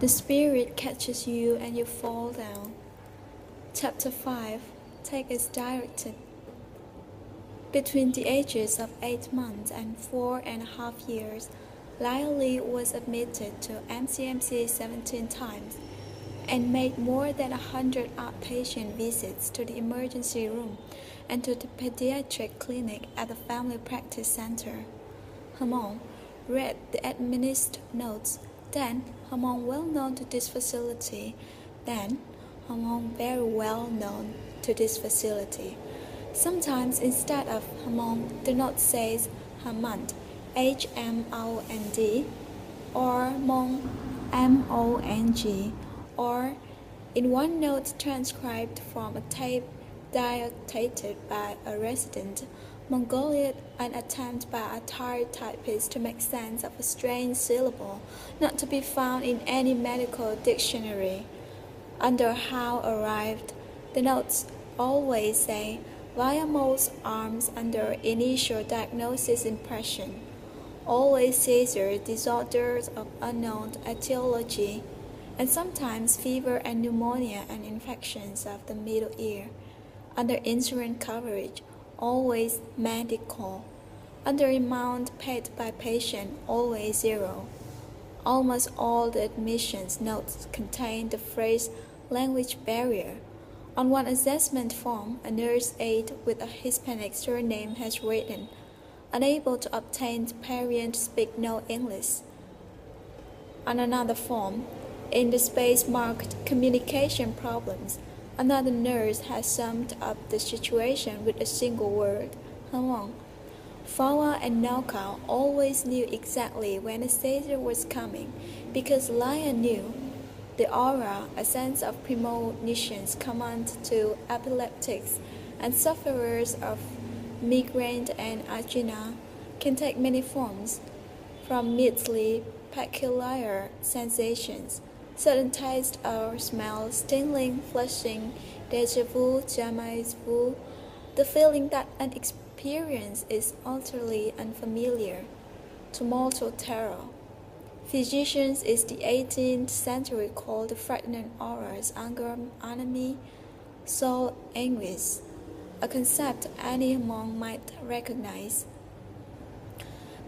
The spirit catches you and you fall down. Chapter 5. Take as directed. Between the ages of 8 months and 4.5 years, Lyle Lee was admitted to MCMC 17 times and made more than 100 outpatient visits to the emergency room and to the pediatric clinic at the Family Practice Center. Hamon read the administered notes. Then, Hamon well known to this facility. Then, Hamon very well known to this facility. Sometimes instead of Hamon, the note says Hamond, Hmond, or Mong, Mong, or in one note transcribed from a tape dictated by a resident Mongolian, an attempt by a tired typist to make sense of a strange syllable not to be found in any medical dictionary. Under how arrived, the notes always say via most arms under initial diagnosis impression, always seizure disorders of unknown etiology, and sometimes fever and pneumonia and infections of the middle ear. Under insurance coverage, always medical. Under amount paid by patient, always zero. Almost all the admissions notes contain the phrase language barrier. On one assessment form, a nurse aide with a Hispanic surname has written, unable to obtain parent speak no English. On another form, in the space marked communication problems, another nurse has summed up the situation with a single word, Hamon. Fawa and Nauka always knew exactly when a seizure was coming because Laya knew. The aura, a sense of premonitions common to epileptics and sufferers of migraine and angina, can take many forms, from merely peculiar sensations, sudden taste or smell, tingling, flushing, déjà vu, the feeling that an experience is utterly unfamiliar, to mortal terror. Physicians in the 18th century called the frightening auras anger, enemy, soul, anguish, a concept any monk might recognize.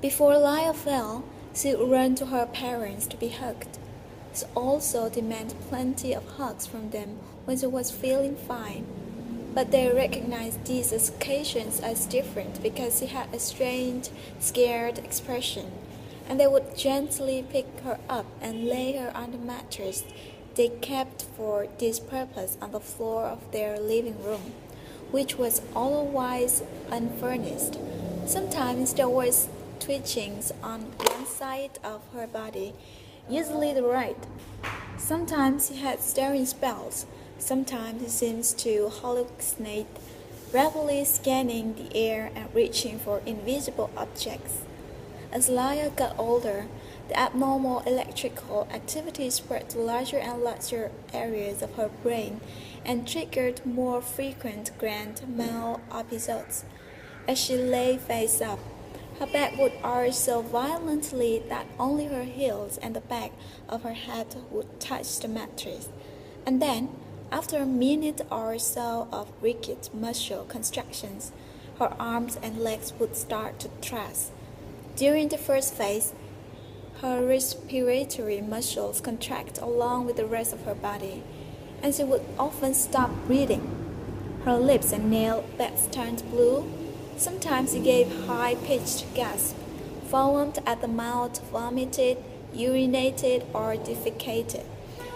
Before Laya fell, she would run to her parents to be hugged. She also demanded plenty of hugs from them when she was feeling fine, but they recognized these occasions as different because she had a strange, scared expression, and they would gently pick her up and lay her on the mattress they kept for this purpose on the floor of their living room, which was otherwise unfurnished. Sometimes there was twitchings on one side of her body, usually the right. Sometimes he had staring spells. Sometimes he seems to hallucinate, rapidly scanning the air and reaching for invisible objects. As Laya got older, the abnormal electrical activity spread to larger and larger areas of her brain and triggered more frequent grand mal episodes. As she lay face up, her back would arch so violently that only her heels and the back of her head would touch the mattress. And then, after a minute or so of rigid muscle contractions, her arms and legs would start to thrust. During the first phase, her respiratory muscles contract along with the rest of her body, and she would often stop breathing. Her lips and nail beds turned blue. Sometimes she gave high-pitched gasps, foamed at the mouth, vomited, urinated, or defecated.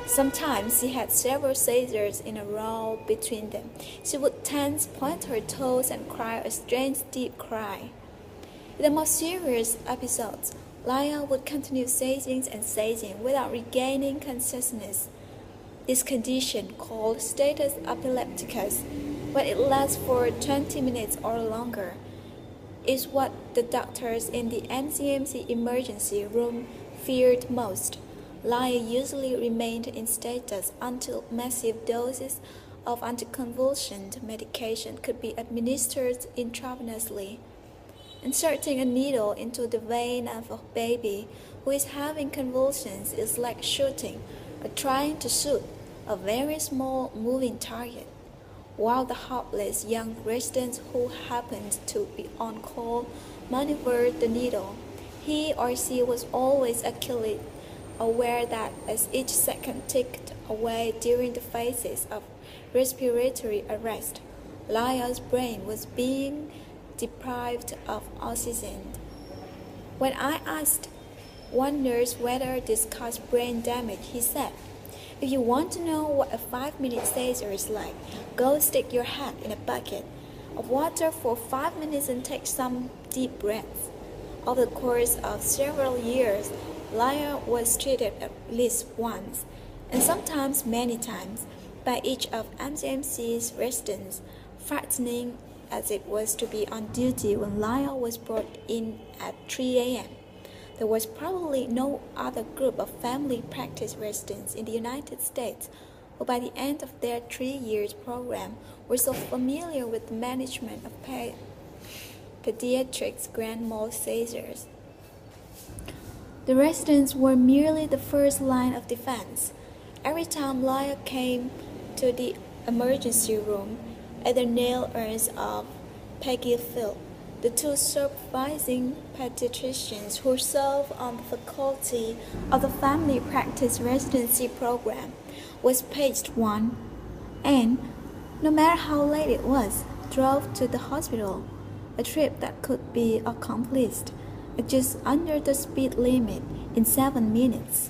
Sometimes she had several seizures in a row between them. She would tense, point her toes, and cry a strange deep cry. In the most serious episodes, Laya would continue seizing and seizing without regaining consciousness. This condition, called status epilepticus, when it lasts for 20 minutes or longer, is what the doctors in the MCMC emergency room feared most. Laya usually remained in status until massive doses of anticonvulsant medication could be administered intravenously. Inserting a needle into the vein of a baby who is having convulsions is like shooting or trying to shoot a very small moving target, while the helpless young resident who happened to be on call maneuvered the needle. He or she was always acutely aware that as each second ticked away during the phases of respiratory arrest, Lyle's brain was being deprived of oxygen. When I asked one nurse whether this caused brain damage, he said, "If you want to know what a 5-minute seizure is like, go stick your head in a bucket of water for 5 minutes and take some deep breaths." Over the course of several years, Lyle was treated at least once, and sometimes many times, by each of MCMC's residents, frightening as it was to be on duty when Lyle was brought in at 3 a.m. There was probably no other group of family practice residents in the United States who by the end of their 3 years program were so familiar with the management of pediatrics grand mal seizures. The residents were merely the first line of defense. Every time Lyle came to the emergency room, either Neil Ernst or Peggy Philp, the two supervising pediatricians who serve on the faculty of the family practice residency program, was paged one, and, no matter how late it was, drove to the hospital, a trip that could be accomplished at just under the speed limit in 7 minutes.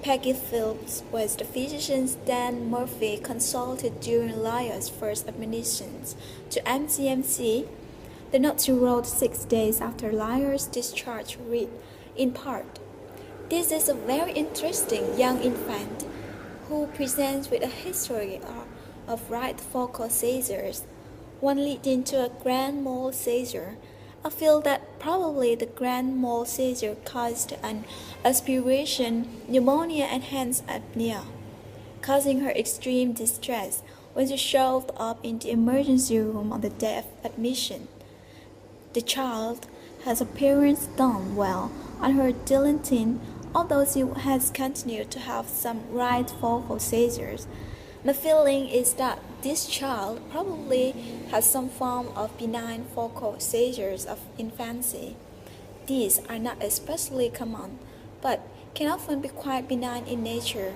Peggy Phillips was the physician Dan Murphy consulted during Lyle's first admissions to MCMC. The note she wrote 6 days after Lyle's discharge read, in part, "This is a very interesting young infant who presents with a history of right focal seizures, one leading to a grand mal seizure. I feel that probably the grand mal seizure caused an aspiration pneumonia and hence apnea, causing her extreme distress when she showed up in the emergency room on the day of admission. The child has appearance done well on her dilantin, although she has continued to have some right focal seizures. My feeling is that this child probably has some form of benign focal seizures of infancy. These are not especially common, but can often be quite benign in nature.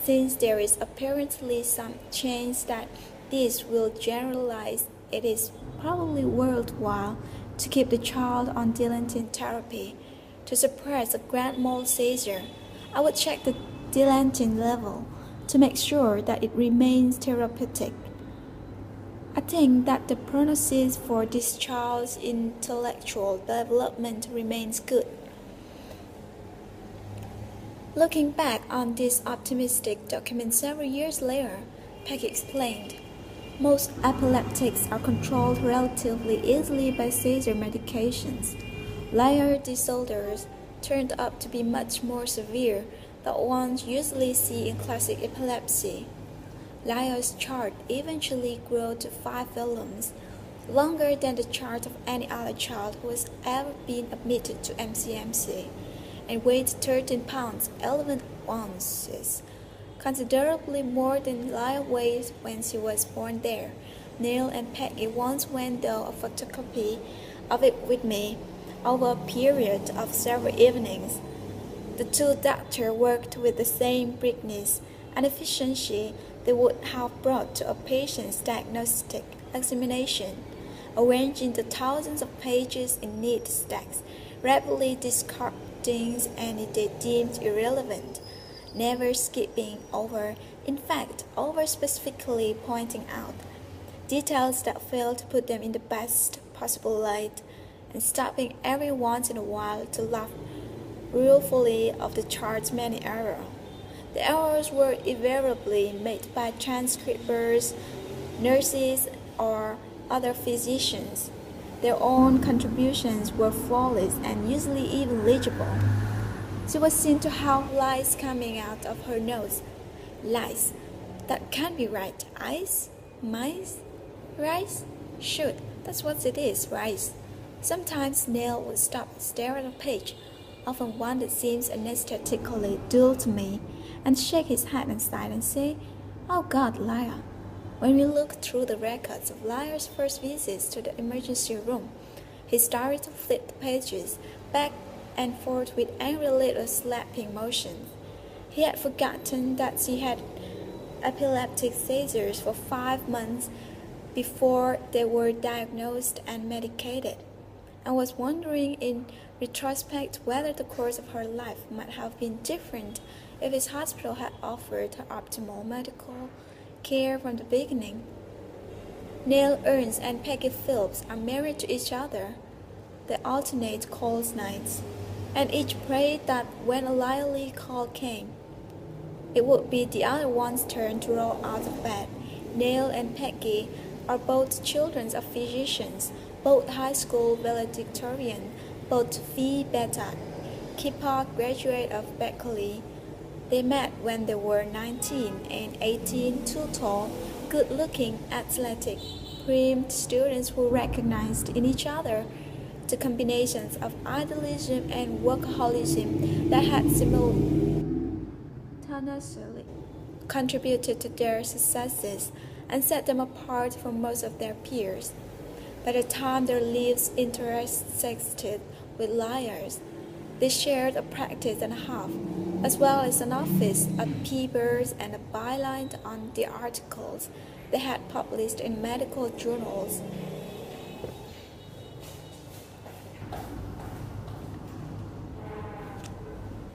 Since there is apparently some chance that this will generalize, it is probably worthwhile to keep the child on dilantin therapy. To suppress a grand mal seizure, I would check the dilantin level to make sure that it remains therapeutic. I think that the prognosis for this child's intellectual development remains good." Looking back on this optimistic document several years later, Peggy explained, "Most epileptics are controlled relatively easily by seizure medications. Lyle's disorders turned out to be much more severe than one usually see in classic epilepsy. Lyle's chart eventually grew to 5 volumes, longer than the chart of any other child who has ever been admitted to MCMC, and weighed 13 pounds 11 ounces, considerably more than Lyle weighed when she was born there. Neil and Peggy once went through a photocopy of it with me over a period of several evenings. The two doctors worked with the same briskness and efficiency they would have brought to a patient's diagnostic examination, arranging the thousands of pages in neat stacks, rapidly discarding any they deemed irrelevant, never skipping over, in fact, over specifically pointing out details that failed to put them in the best possible light, and stopping every once in a while to laugh ruefully of the chart's many errors. The errors were invariably made by transcribers, nurses, or other physicians. Their own contributions were flawless and usually even legible. She was seen to have lice coming out of her nose. Lice? That can't be right. Ice? Mice? Rice? Shoot, that's what it is, rice. Sometimes Neil would stop and stare at a page, often one that seems anesthetically dull to me, and shake his head inside and say, "Oh God, liar." When we look through the records of Liar's first visits to the emergency room, he started to flip the pages back and forth with angry little slapping motions. He had forgotten that she had epileptic seizures for 5 months before they were diagnosed and medicated, and was wondering in retrospect whether the course of her life might have been different if his hospital had offered her optimal medical care from the beginning. Neil Ernst and Peggy Phillips are married to each other. They alternate calls nights, and each prayed that when a lively call came, it would be the other one's turn to roll out of bed. Neil and Peggy are both children of physicians, both high school valedictorian, both Phi Beta Kappa graduate of Berkeley. They met when they were 19 and 18, two tall, good-looking, athletic, prim students who recognized in each other the combinations of idealism and workaholism that had simultaneously contributed to their successes and set them apart from most of their peers. By the time their lives intersected with Liar's, they shared a practice and a half, as well as an office, a papers, and a byline on the articles they had published in medical journals.